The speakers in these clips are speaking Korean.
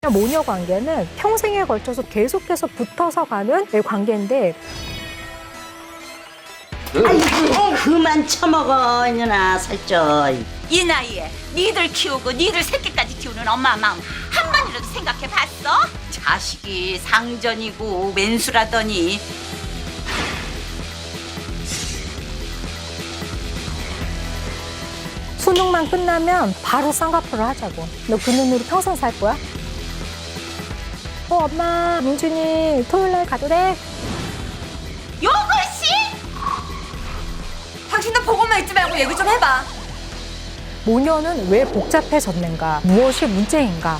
모녀 관계는 평생에 걸쳐서 계속해서 붙어서 가는 관계인데 아이고 그만 처먹어 이년아 살쪄. 이 나이에 니들 키우고 니들 새끼까지 키우는 엄마 마음 한 번이라도 생각해봤어? 자식이 상전이고 맨수라더니. 수능만 끝나면 바로 쌍꺼풀을 하자고. 너 그 눈으로 평생 살 거야? 엄마, 민준이 토요일날 가도 돼? 요것이? 당신도 보고만 있지 말고 얘기 좀 해봐. 모녀는 왜 복잡해졌는가? 무엇이 문제인가?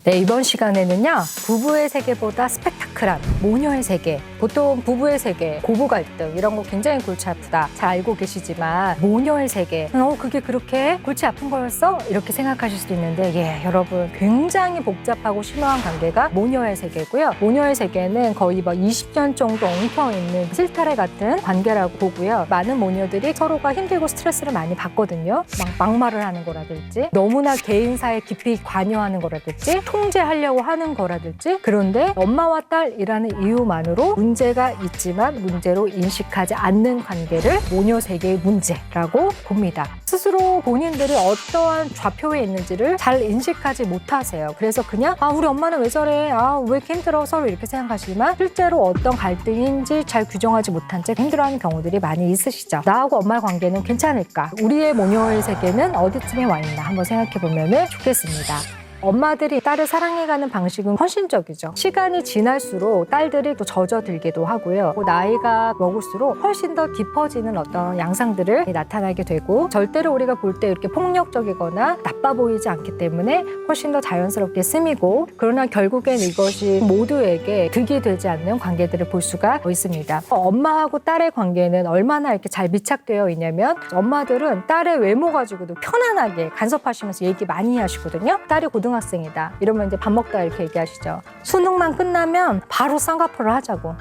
네, 이번 시간에는요, 부부의 세계보다 스펙타클한 모녀의 세계. 보통 부부의 세계, 고부 갈등, 이런 거 굉장히 골치 아프다. 잘 알고 계시지만, 모녀의 세계, 그게 그렇게 골치 아픈 거였어? 이렇게 생각하실 수도 있는데, 예, 여러분, 굉장히 복잡하고 심오한 관계가 모녀의 세계고요. 모녀의 세계는 거의 20년 정도 엉켜있는 실타래 같은 관계라고 보고요. 많은 모녀들이 서로가 힘들고 스트레스를 많이 받거든요. 막말을 하는 거라든지, 너무나 개인사에 깊이 관여하는 거라든지, 통제하려고 하는 거라든지. 그런데 엄마와 딸이라는 이유만으로 문제가 있지만 문제로 인식하지 않는 관계를 모녀 세계의 문제라고 봅니다. 스스로 본인들이 어떠한 좌표에 있는지를 잘 인식하지 못하세요. 그래서 그냥 우리 엄마는 왜 저래? 왜 이렇게 힘들어? 서로 이렇게 생각하시지만 실제로 어떤 갈등인지 잘 규정하지 못한 채 힘들어하는 경우들이 많이 있으시죠. 나하고 엄마의 관계는 괜찮을까? 우리의 모녀의 세계는 어디쯤에 와 있나? 한번 생각해 보면 좋겠습니다. 엄마들이 딸을 사랑해가는 방식은 헌신적이죠. 시간이 지날수록 딸들이 또 젖어들기도 하고요. 나이가 먹을수록 훨씬 더 깊어지는 어떤 양상들을 나타나게 되고, 절대로 우리가 볼 때 이렇게 폭력적이거나 나빠 보이지 않기 때문에 훨씬 더 자연스럽게 스미고, 그러나 결국엔 이것이 모두에게 득이 되지 않는 관계들을 볼 수가 있습니다. 엄마하고 딸의 관계는 얼마나 이렇게 잘 밀착되어 있냐면, 엄마들은 딸의 외모 가지고도 편안하게 간섭하시면서 얘기 많이 하시거든요. 딸이 고등학생이다 이러면 이제 밥 먹다 이렇게 얘기하시죠. 수능만 끝나면 바로 쌍꺼풀을 하자고.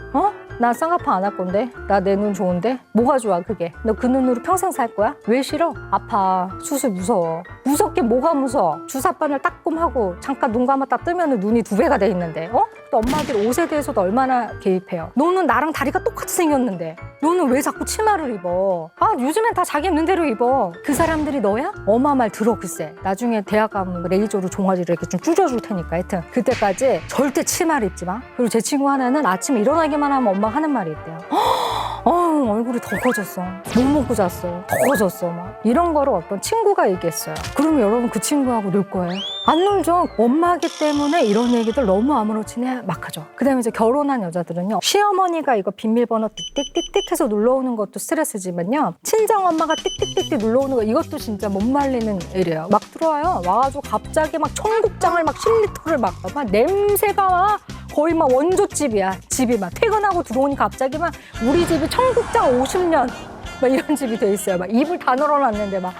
나 쌍꺼풀 안 할 건데. 나 내 눈 좋은데. 뭐가 좋아 그게? 너 그 눈으로 평생 살 거야? 왜 싫어? 아파. 수술 무서워. 무섭게 뭐가 무서워? 주사바늘 따끔하고 잠깐 눈 감았다 뜨면 눈이 2배가 돼 있는데. 또 엄마들 옷에 대해서도 얼마나 개입해요. 너는 나랑 다리가 똑같이 생겼는데 너는 왜 자꾸 치마를 입어? 요즘엔 다 자기 입는 대로 입어. 그 사람들이 너야? 엄마 말 들어. 글쎄 나중에 대학 가면 레이저로 종아리를 이렇게 좀 줄여줄 테니까 하여튼 그때까지 절대 치마를 입지 마. 그리고 제 친구 하나는 아침에 일어나기만 하면 엄마가 하는 말이 있대요. 얼굴이 더 커졌어. 못 먹고 잤어. 더 커졌어. 막 이런 거를 어떤 친구가 얘기했어요. 그러면 여러분 그 친구하고 놀 거예요? 안 놀죠. 엄마기 때문에 이런 얘기들 너무 아무렇지 막 하죠. 그 다음에 이제 결혼한 여자들은요, 시어머니가 이거 비밀번호 띡띡띡띡 해서 눌러오는 것도 스트레스지만요, 친정엄마가 띡띡띡띡 눌러오는 거, 이것도 진짜 못 말리는 일이에요. 막 들어와요. 와가지고 갑자기 막 청국장을 막 10리터를 막 냄새가 막 거의 막 원조집이야. 집이 막 퇴근하고 들어오니까 갑자기 막 우리 집이 청국장 50년 막 이런 집이 돼 있어요. 막 이불 다 널어놨는데 막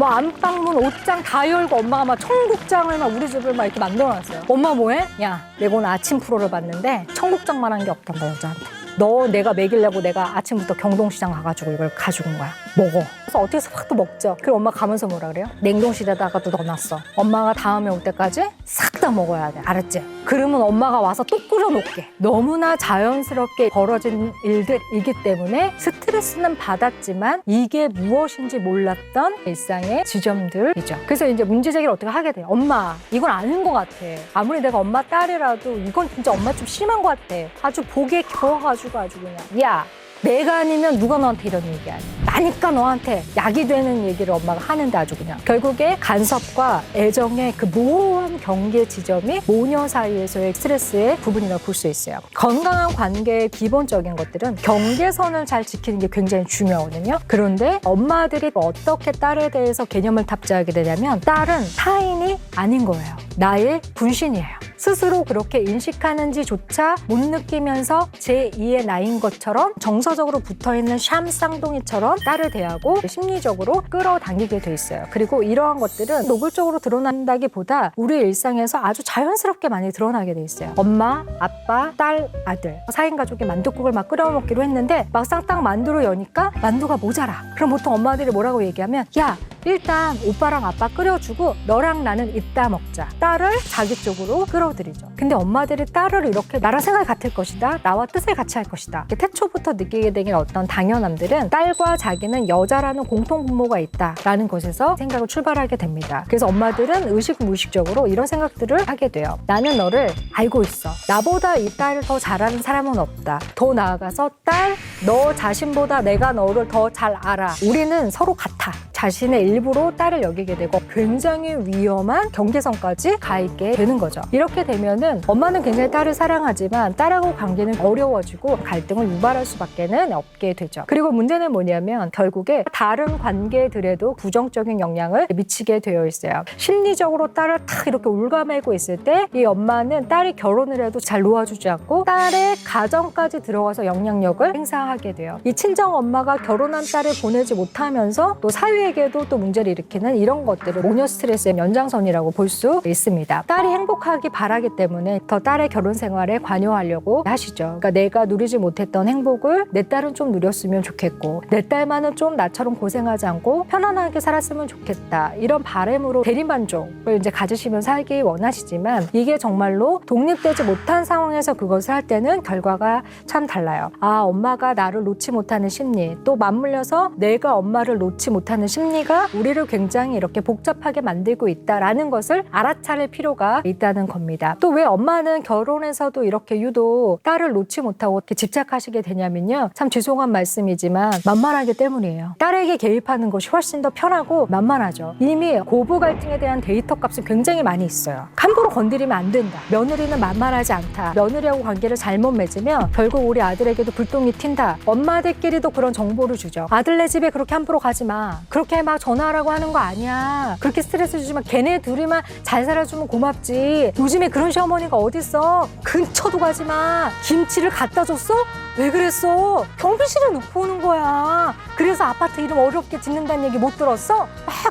안방문 옷장 다 열고 엄마가 막 청국장을 막 우리 집을 막 이렇게 만들어놨어요. 엄마 뭐해? 야, 내가 오늘 아침 프로를 봤는데 청국장만한 게 없단다 여자한테. 너 내가 먹이려고 내가 아침부터 경동시장 가가지고 이걸 가지고 온 거야. 먹어. 그래서 어떻게 해서 확 또 먹죠. 그리고 엄마 가면서 뭐라 그래요? 냉동실에다가 또 넣어놨어. 엄마가 다음에 올 때까지 싹 다 먹어야 돼. 알았지? 그러면 엄마가 와서 또 끓여놓게. 너무나 자연스럽게 벌어진 일들이기 때문에 스트레스는 받았지만 이게 무엇인지 몰랐던 일상의 지점들이죠. 그래서 이제 문제제기를 어떻게 하게 돼요. 엄마, 이건 아닌 것 같아. 아무리 내가 엄마 딸이라도 이건 진짜 엄마 좀 심한 것 같아. 아주 보기에 겨워가지고 아주 그냥. 야, 내가 아니면 누가 너한테 이런 얘기하냐. 나니까 너한테 약이 되는 얘기를 엄마가 하는데 아주 그냥. 결국에 간섭과 애정의 그 모호한 경계 지점이 모녀 사이에서의 스트레스의 부분이라고 볼 수 있어요. 건강한 관계의 기본적인 것들은 경계선을 잘 지키는 게 굉장히 중요하거든요. 그런데 엄마들이 어떻게 딸에 대해서 개념을 탑재하게 되냐면 딸은 타인이 아닌 거예요. 나의 분신이에요. 스스로 그렇게 인식하는지조차 못 느끼면서 제2의 나인 것처럼 정서적으로 붙어있는 샴쌍둥이처럼 딸을 대하고 심리적으로 끌어당기게 돼 있어요. 그리고 이러한 것들은 노골적으로 드러난다기보다 우리 일상에서 아주 자연스럽게 많이 드러나게 돼 있어요. 엄마, 아빠, 딸, 아들 4인 가족이 만둣국을 막 끓여 먹기로 했는데 막상 딱 만두를 여니까 만두가 모자라. 그럼 보통 엄마들이 뭐라고 얘기하면 야, 일단 오빠랑 아빠 끓여주고 너랑 나는 이따 먹자. 딸을 자기 쪽으로 끌어들이죠. 근데 엄마들이 딸을 이렇게 나랑 생각이 같을 것이다. 나와 뜻을 같이 할 것이다. 태초부터 느끼게 되는 어떤 당연함들은 딸과 자기는 여자라는 공통분모가 있다라는 것에서 생각을 출발하게 됩니다. 그래서 엄마들은 의식무의식적으로 이런 생각들을 하게 돼요. 나는 너를 알고 있어. 나보다 이 딸을 더 잘하는 사람은 없다. 더 나아가서 딸, 너 자신보다 내가 너를 더 잘 알아. 우리는 서로 같아. 자신의 일부로 딸을 여기게 되고 굉장히 위험한 경계선까지 가 있게 되는 거죠. 이렇게 되면은 엄마는 굉장히 딸을 사랑하지만 딸하고 관계는 어려워지고 갈등을 유발할 수밖에는 없게 되죠. 그리고 문제는 뭐냐면 결국에 다른 관계들에도 부정적인 영향을 미치게 되어 있어요. 심리적으로 딸을 탁 이렇게 올가매고 있을 때 이 엄마는 딸이 결혼을 해도 잘 놓아주지 않고 딸의 가정까지 들어가서 영향력을 행사하게 돼요. 이 친정 엄마가 결혼한 딸을 보내지 못하면서 또 사회에게도 또 문제를 일으키는 이런 것들을 모녀 스트레스의 연장선이라고 볼 수 있습니다. 딸이 행복하기 바라기 때문에 더 딸의 결혼 생활에 관여하려고 하시죠. 그러니까 내가 누리지 못했던 행복을 내 딸은 좀 누렸으면 좋겠고 내 딸만은 좀 나처럼 고생하지 않고 편안하게 살았으면 좋겠다. 이런 바람으로 대리만족을 이제 가지시면 살기 원하시지만 이게 정말로 독립되지 못한 상황에서 그것을 할 때는 결과가 참 달라요. 아, 엄마가 나를 놓지 못하는 심리, 또 맞물려서 내가 엄마를 놓지 못하는 심리가 우리를 굉장히 이렇게 복잡하게 만들고 있다라는 것을 알아차릴 필요가 있다는 겁니다. 또 왜 엄마는 결혼해서도 이렇게 유독 딸을 놓지 못하고 이렇게 집착하시게 되냐면요. 참 죄송한 말씀이지만 만만하기 때문이에요. 딸에게 개입하는 것이 훨씬 더 편하고 만만하죠. 이미 고부 갈등에 대한 데이터 값은 굉장히 많이 있어요. 함부로 건드리면 안 된다. 며느리는 만만하지 않다. 며느리하고 관계를 잘못 맺으면 결국 우리 아들에게도 불똥이 튄다. 엄마들끼리도 그런 정보를 주죠. 아들네 집에 그렇게 함부로 가지 마. 그렇게 막 전화하라고 하는 거 아니야. 그렇게 스트레스 주지 마. 걔네 둘이만 잘 살아주면 고맙지. 요즘에 그런 시어머니가 어딨어. 근처도 가지 마. 김치를 갖다 줬어? 왜 그랬어? 경비실에 놓고 오는 거야. 그래서 아파트 이름 어렵게 짓는다는 얘기 못 들었어? 막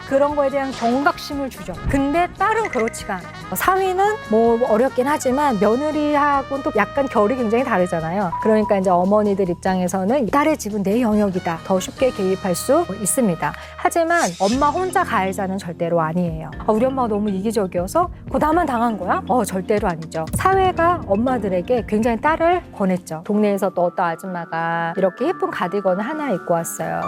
그런 거에 대한 경각심을 주죠. 근데 딸은 그렇지가 않아요. 사위는 뭐 어렵긴 하지만 며느리하고는 또 약간 결이 굉장히 다르잖아요. 그러니까 이제 어머니들 입장에서는 딸의 집은 내 영역이다. 더 쉽게 개입할 수 있습니다. 하지만 엄마 혼자 가해자는 절대로 아니에요. 우리 엄마가 너무 이기적이어서 그거 나만 당한 거야? 절대로 아니죠. 사회가 엄마들에게 굉장히 딸을 권했죠. 동네에서 또 어떤 아줌마가 이렇게 예쁜 가디건을 하나 입고 왔어요.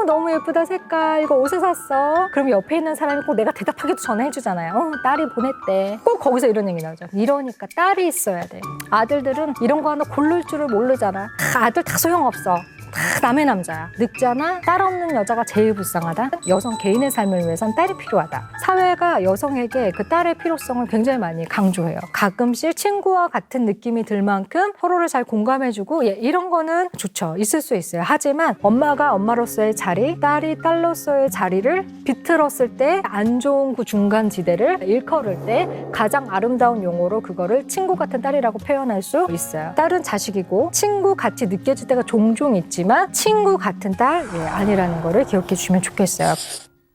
너무 예쁘다 색깔. 이거 어디서 샀어? 그럼 옆에 있는 사람이 꼭 내가 대답하기도 전화해주잖아요. 딸이 보냈대. 꼭 거기서 이런 얘기 나오죠. 이러니까 딸이 있어야 돼. 아들들은 이런 거 하나 고를 줄을 모르잖아. 아들 다 소용없어. 다 남의 남자야. 늙잖아. 딸 없는 여자가 제일 불쌍하다. 여성 개인의 삶을 위해선 딸이 필요하다. 사회가 여성에게 그 딸의 필요성을 굉장히 많이 강조해요. 가끔씩 친구와 같은 느낌이 들 만큼 서로를 잘 공감해주고 이런 거는 좋죠. 있을 수 있어요. 하지만 엄마가 엄마로서의 자리, 딸이 딸로서의 자리를 비틀었을 때 안 좋은 그 중간지대를 일컬을 때 가장 아름다운 용어로 그거를 친구 같은 딸이라고 표현할 수 있어요. 딸은 자식이고 친구 같이 느껴질 때가 종종 있지만 친구 같은 딸 아니라는 거를 기억해 주시면 좋겠어요.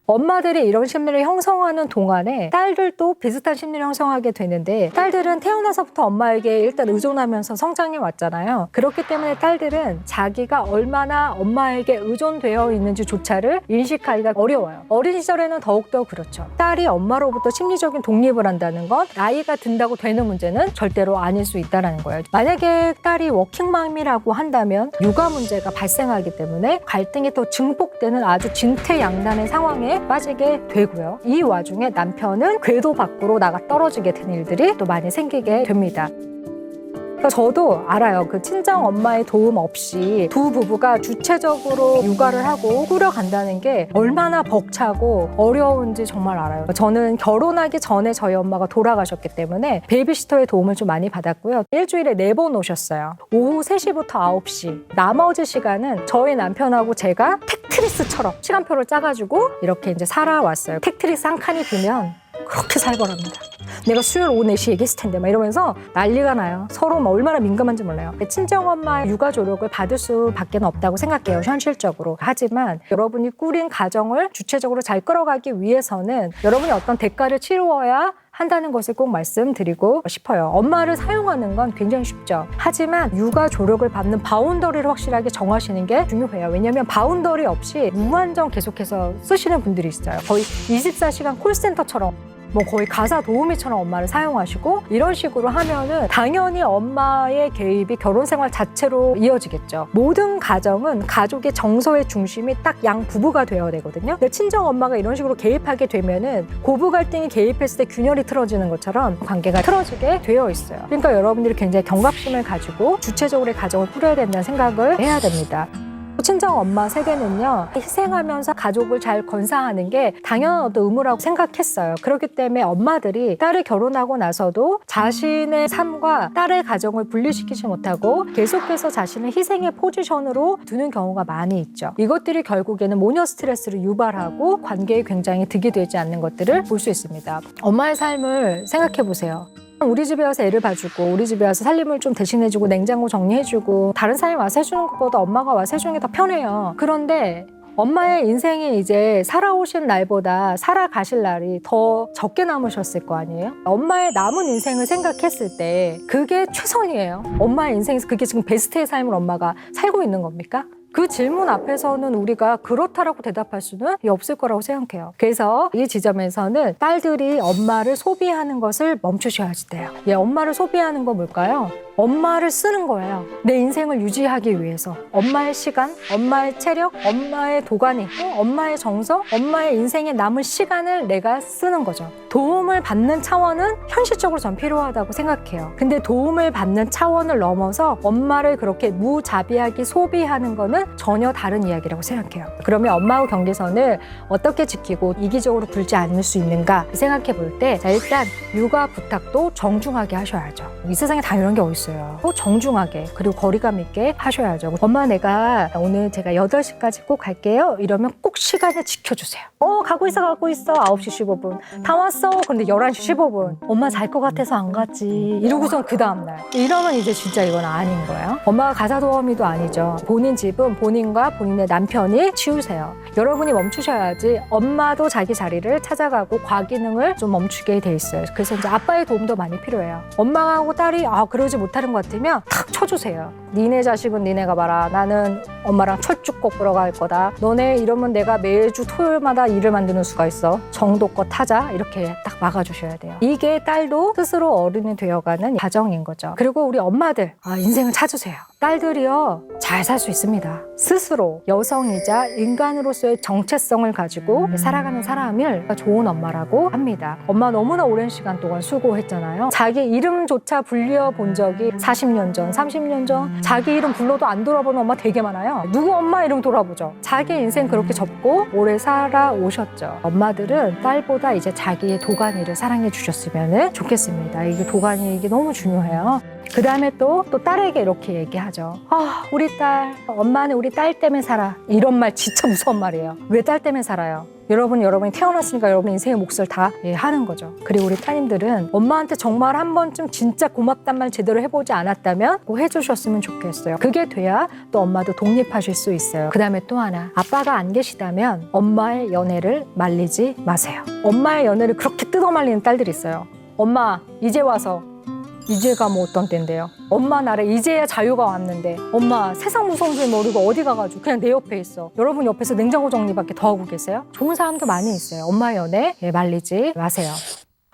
엄마들이 이런 심리를 형성하는 동안에 딸들도 비슷한 심리를 형성하게 되는데 딸들은 태어나서부터 엄마에게 일단 의존하면서 성장해 왔잖아요. 그렇기 때문에 딸들은 자기가 얼마나 엄마에게 의존되어 있는지조차를 인식하기가 어려워요. 어린 시절에는 더욱더 그렇죠. 딸이 엄마로부터 심리적인 독립을 한다는 건 나이가 든다고 되는 문제는 절대로 아닐 수 있다는 거예요. 만약에 딸이 워킹맘이라고 한다면 육아 문제가 발생하기 때문에 갈등이 더 증폭되는 아주 진퇴양난의 상황에 빠지게 되고요. 이 와중에 남편은 궤도 밖으로 나가 떨어지게 되는 일들이 또 많이 생기게 됩니다. 저도 알아요. 그 친정 엄마의 도움 없이 두 부부가 주체적으로 육아를 하고 꾸려간다는 게 얼마나 벅차고 어려운지 정말 알아요. 저는 결혼하기 전에 저희 엄마가 돌아가셨기 때문에 베이비시터의 도움을 좀 많이 받았고요. 일주일에 4번 오셨어요. 오후 3시부터 9시. 나머지 시간은 저희 남편하고 제가 테트리스처럼 시간표를 짜가지고 이렇게 이제 살아왔어요. 테트리스 한 칸이 비면 그렇게 살벌합니다. 내가 수요일 오후 4시에 얘기했을 텐데 막 이러면서 난리가 나요. 서로 얼마나 민감한지 몰라요. 친정엄마의 육아 조력을 받을 수밖에 없다고 생각해요. 현실적으로. 하지만 여러분이 꾸린 가정을 주체적으로 잘 끌어가기 위해서는 여러분이 어떤 대가를 치루어야 한다는 것을 꼭 말씀드리고 싶어요. 엄마를 사용하는 건 굉장히 쉽죠. 하지만 육아 조력을 받는 바운더리를 확실하게 정하시는 게 중요해요. 왜냐하면 바운더리 없이 무한정 계속해서 쓰시는 분들이 있어요. 거의 24시간 콜센터처럼 뭐 거의 가사 도우미처럼 엄마를 사용하시고 이런 식으로 하면은 당연히 엄마의 개입이 결혼 생활 자체로 이어지겠죠. 모든 가정은 가족의 정서의 중심이 딱 양 부부가 되어야 되거든요. 근데 친정 엄마가 이런 식으로 개입하게 되면은 고부 갈등이 개입했을 때 균열이 틀어지는 것처럼 관계가 틀어지게 되어 있어요. 그러니까 여러분들이 굉장히 경각심을 가지고 주체적으로 가정을 꾸려야 된다는 생각을 해야 됩니다. 친정 엄마 세대는요, 희생하면서 가족을 잘 건사하는 게 당연한 어떤 의무라고 생각했어요. 그렇기 때문에 엄마들이 딸을 결혼하고 나서도 자신의 삶과 딸의 가정을 분리시키지 못하고 계속해서 자신을 희생의 포지션으로 두는 경우가 많이 있죠. 이것들이 결국에는 모녀 스트레스를 유발하고 관계에 굉장히 득이 되지 않는 것들을 볼 수 있습니다. 엄마의 삶을 생각해 보세요. 우리 집에 와서 애를 봐주고 우리 집에 와서 살림을 좀 대신해주고 냉장고 정리해주고 다른 사람이 와서 해주는 것보다 엄마가 와서 해주는 게 더 편해요. 그런데 엄마의 인생이 이제 살아오신 날보다 살아가실 날이 더 적게 남으셨을 거 아니에요? 엄마의 남은 인생을 생각했을 때 그게 최선이에요. 엄마의 인생에서 그게 지금 베스트의 삶을 엄마가 살고 있는 겁니까? 그 질문 앞에서는 우리가 그렇다라고 대답할 수는 없을 거라고 생각해요. 그래서 이 지점에서는 딸들이 엄마를 소비하는 것을 멈추셔야 돼요. 엄마를 소비하는 건 뭘까요? 엄마를 쓰는 거예요. 내 인생을 유지하기 위해서. 엄마의 시간, 엄마의 체력, 엄마의 도가니, 엄마의 정서, 엄마의 인생에 남은 시간을 내가 쓰는 거죠. 도움을 받는 차원은 현실적으로 전 필요하다고 생각해요. 근데 도움을 받는 차원을 넘어서 엄마를 그렇게 무자비하게 소비하는 거는 전혀 다른 이야기라고 생각해요. 그러면 엄마의 경계선을 어떻게 지키고 이기적으로 굴지 않을 수 있는가 생각해 볼 때, 일단 육아 부탁도 정중하게 하셔야죠. 이 세상에 다 이런 게 어딨어요. 또 정중하게 그리고 거리감 있게 하셔야죠. 엄마, 내가 오늘 제가 8시까지 꼭 갈게요. 이러면 꼭 시간을 지켜주세요. 가고 있어 9시 15분 다 왔어. 근데 11시 15분 엄마 잘 것 같아서 안 갔지 이러고선 그 다음날 이러면 이제 진짜 이건 아닌 거예요. 엄마가 가사도우미도 아니죠. 본인 집은 본인과 본인의 남편이 치우세요. 여러분이 멈추셔야지 엄마도 자기 자리를 찾아가고 과기능을 좀 멈추게 돼 있어요. 그래서 이제 아빠의 도움도 많이 필요해요. 엄마하고 딸이 그러지 못하는 것 같으면 탁 쳐주세요. 니네 자식은 니네가 봐라. 나는 엄마랑 철쭉 꺾으러 갈 거다. 너네 이러면 내가 매주 토요일마다 일을 만드는 수가 있어. 정도껏 하자. 이렇게 딱 막아주셔야 돼요. 이게 딸도 스스로 어른이 되어가는 과정인 거죠. 그리고 우리 엄마들 인생을 찾으세요. 딸들이요 잘 살 수 있습니다. 스스로 여성이자 인간으로서의 정체성을 가지고 살아가는 사람을 좋은 엄마라고 합니다. 엄마 너무나 오랜 시간 동안 수고했잖아요. 자기 이름조차 불려 본 적이 40년 전, 30년 전 자기 이름 불러도 안 돌아보는 엄마 되게 많아요. 누구 엄마 이름 돌아보죠. 자기 인생 그렇게 접고 오래 살아오셨죠. 엄마들은 딸보다 이제 자기의 도가니를 사랑해 주셨으면 좋겠습니다. 이게 도가니 이게 너무 중요해요. 그 다음에 또 딸에게 이렇게 얘기하죠. 우리 딸, 엄마는 우리 딸 때문에 살아. 이런 말 진짜 무서운 말이에요. 왜 딸 때문에 살아요? 여러분이 태어났으니까 여러분 인생의 몫을 다 하는 거죠. 그리고 우리 따님들은 엄마한테 정말 한 번쯤 진짜 고맙단 말 제대로 해보지 않았다면 꼭 해주셨으면 좋겠어요. 그게 돼야 또 엄마도 독립하실 수 있어요. 그 다음에 또 하나, 아빠가 안 계시다면 엄마의 연애를 말리지 마세요. 엄마의 연애를 그렇게 뜯어말리는 딸들이 있어요. 엄마 이제 와서 이제가 뭐 어떤 때인데요. 엄마 나를 이제야 자유가 왔는데 엄마 세상 무서운 줄 모르고 어디 가가지고 그냥 내 옆에 있어. 여러분 옆에서 냉장고 정리밖에 더 하고 계세요? 좋은 사람도 많이 있어요. 엄마의 연애 말리지 마세요.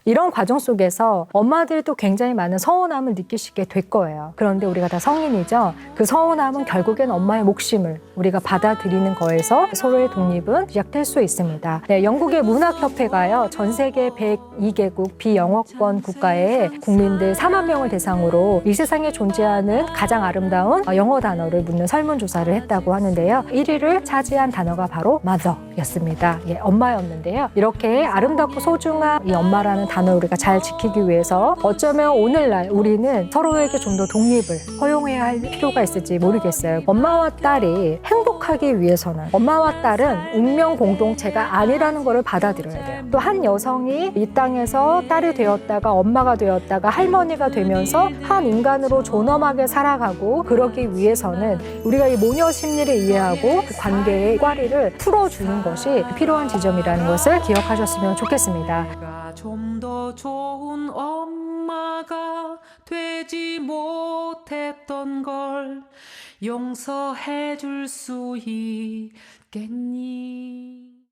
이런 과정 속에서 엄마들도 굉장히 많은 서운함을 느끼시게 될 거예요. 그런데 우리가 다 성인이죠. 그 서운함은 결국엔 엄마의 몫임을 우리가 받아들이는 거에서 서로의 독립은 시작될 수 있습니다. 영국의 문학협회가요. 전 세계 102개국 비영어권 국가의 국민들 4만 명을 대상으로 이 세상에 존재하는 가장 아름다운 영어 단어를 묻는 설문조사를 했다고 하는데요. 1위를 차지한 단어가 바로 mother였습니다. 엄마였는데요. 이렇게 아름답고 소중한 이 엄마라는 단어를 우리가 잘 지키기 위해서 어쩌면 오늘날 우리는 서로에게 좀 더 독립을 허용해야 할 필요가 있을지 모르겠어요. 엄마와 딸이 행복하기 위해서는 엄마와 딸은 운명 공동체가 아니라는 것을 받아들여야 돼요. 또 한 여성이 이 땅에서 딸이 되었다가 엄마가 되었다가 할머니가 되면서 한 인간으로 존엄하게 살아가고 그러기 위해서는 우리가 이 모녀 심리를 이해하고 그 관계의 꽈리를 풀어주는 것이 필요한 지점이라는 것을 기억하셨으면 좋겠습니다. 좀 더 좋은 엄마가 되지 못했던 걸 용서해 줄 수 있겠니?